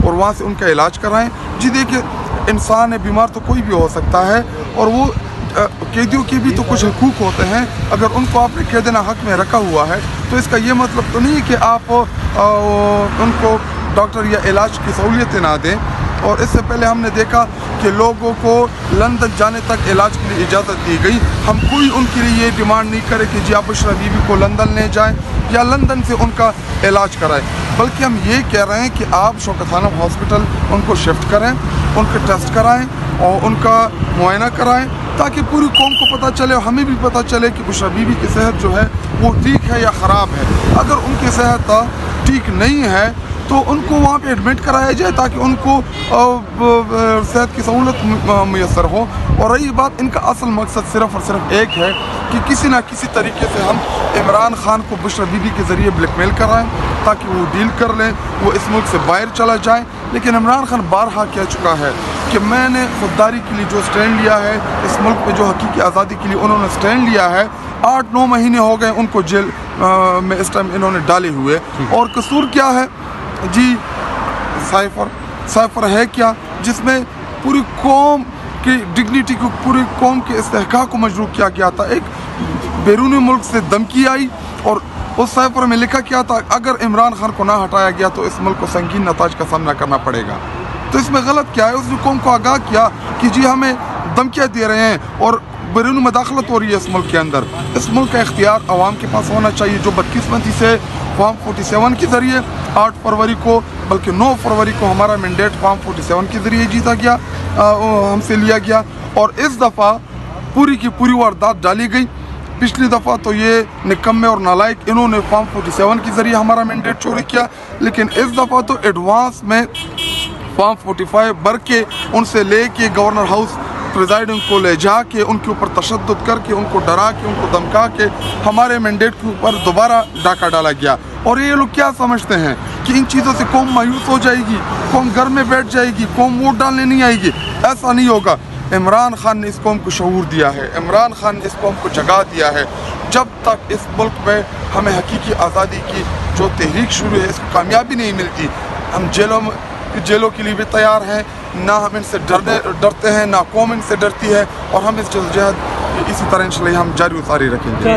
और वहाँ से उनका इलाज कराएं। जी देखिए, इंसान है, बीमार तो कोई भी हो सकता है, और वो कैदियों के भी तो कुछ हकूक़ होते हैं। अगर उनको आपने कैद ना हक़ में रखा हुआ है तो इसका ये मतलब तो नहीं है कि आप उनको डॉक्टर या इलाज की सहूलियतें ना दें। और इससे पहले हमने देखा कि लोगों को लंदन जाने तक इलाज के लिए इजाज़त दी गई। हम कोई उनके लिए ये डिमांड नहीं करें कि जी आप बुशरा बीबी को लंदन ले जाएं या लंदन से उनका इलाज कराएं, बल्कि हम ये कह रहे हैं कि आप शौकत खानम हॉस्पिटल उनको शिफ्ट करें, उनके टेस्ट कराएं और उनका मुआयना कराएं, ताकि पूरी कौम को पता चले और हमें भी पता चले कि बुशरा बीबी की सेहत जो है वो ठीक है या ख़राब है। अगर उनकी सेहत ठीक नहीं है तो उनको वहाँ पे एडमिट कराया जाए ताकि उनको सेहत की सहूलत मैसर हो। और रही बात, इनका असल मकसद सिर्फ़ और सिर्फ एक है कि किसी ना किसी तरीके से हम इमरान खान को बुशरा बीबी के ज़रिए ब्लैकमेल कराएं ताकि वो डील कर लें, वो इस मुल्क से बाहर चला जाए। लेकिन इमरान खान बारहा कह चुका है कि मैंने खुददारी के लिए जो स्टैंड लिया है, इस मुल्क में जो हकीकी आज़ादी के लिए उन्होंने स्टैंड लिया है, 8-9 महीने हो गए उनको जेल में इस टाइम इन्होंने डाले हुए। और कसूर क्या है जी? साइफर है क्या जिसमें पूरी कौम की डिग्निटी को, पूरी कौम के इस्तेहकाक को मजरूह किया गया था। एक बैरूनी मुल्क से धमकी आई और उस साइफर में लिखा क्या था, अगर इमरान खान को ना हटाया गया तो इस मुल्क को संगीन नताज का सामना करना पड़ेगा। तो इसमें गलत क्या है? उसने कौम को आगाह किया कि जी हमें धमकियाँ दे रहे हैं और बैरून मदाखलत हो रही है इस मुल्क के अंदर। इस मुल्क का इख्तियार अवाम के पास होना चाहिए, जो बदकिस्मती से फॉर्म 47 के ज़रिए 8 फरवरी को, बल्कि 9 फरवरी को हमारा मैंडेट फॉर्म 47 के ज़रिए जीता गया, हमसे लिया गया। और इस दफ़ा पूरी की पूरी वारदात डाली गई। पिछली दफ़ा तो ये निकम्मे और नालायक इन्होंने फॉर्म 47 के ज़रिए हमारा मैंडेट चोरी किया, लेकिन इस दफ़ा तो एडवांस में फॉर्म 45 भर के उनसे ले के गवर्नर हाउस प्रेसिडेंट को ले जाके उनके ऊपर तशद्दुद करके, उनको डरा के, उनको धमका के हमारे मैंडेट के ऊपर दोबारा डाका डाला गया। और ये लोग क्या समझते हैं कि इन चीज़ों से कौम मायूस हो जाएगी, कौम घर में बैठ जाएगी, कौम वोट डालने नहीं आएगी? ऐसा नहीं होगा। इमरान खान ने इस कौम को शऊर दिया है, इमरान खान ने इस कौम को जगा दिया है। जब तक इस मुल्क में हमें हकीकी आज़ादी की जो तहरीक शुरू है इसको कामयाबी नहीं मिलती, हम जेलों के लिए भी तैयार हैं। ना हम इनसे डरते हैं, ना कौम इनसे डरती है, और हम इस जद्दोजहद इसी तरह इंशाअल्लाह हम जारी उतारी रखेंगे।